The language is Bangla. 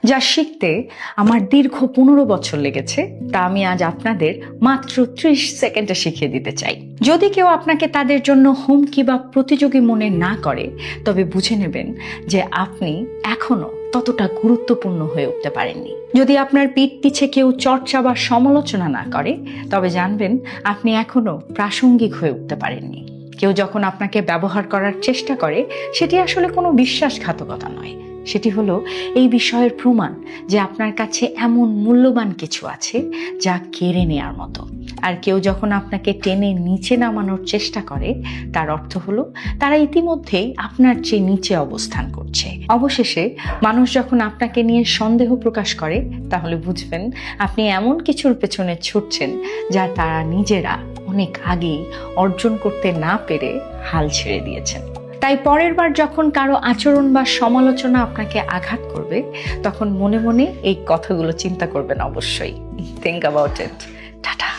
যা শিখতে আমার দীর্ঘ 15 বছর লেগেছে, তা আমি আজ আপনাদের মাত্র 30 সেকেন্ডে শিখিয়ে দিতে চাই। যদি কেউ আপনাকে তাদের জন্য হুমকি বা প্রতিযোগী মনে না করে, তবে বুঝে নেবেন যে আপনি এখনো ততটা গুরুত্বপূর্ণ হয়ে উঠতে পারেননি। যদি আপনার পিঠ পিছে কেউ চর্চা বা সমালোচনা না করে, তবে জানবেন আপনি এখনো প্রাসঙ্গিক হয়ে উঠতে পারেননি। কেউ যখন আপনাকে ব্যবহার করার চেষ্টা করে, সেটি আসলে কোনো বিশ্বাসঘাতকতা নয়, সেটি হলো এই বিষয়ের প্রমাণ যে আপনার কাছে এমন মূল্যবান কিছু আছে যা কেড়ে নেওয়ার মতো। আর কেউ যখন আপনাকে টেনে নিচে নামানোর চেষ্টা করে, তার অর্থ হলো তারা ইতিমধ্যেই আপনার চেয়ে নিচে অবস্থান করছে। অবশেষে মানুষ যখন আপনাকে নিয়ে সন্দেহ প্রকাশ করে, তাহলে বুঝবেন আপনি এমন কিছুর পেছনে ছুটছেন যা তারা নিজেরা অনেক আগেই অর্জন করতে না পেরে হাল ছেড়ে দিয়েছেন। তাই পরের বার যখন কারো আচরণ বা সমালোচনা আপনাকে আঘাত করবে, তখন মনে মনে এই কথাগুলো চিন্তা করবেন অবশ্যই। Think about it. টাটা।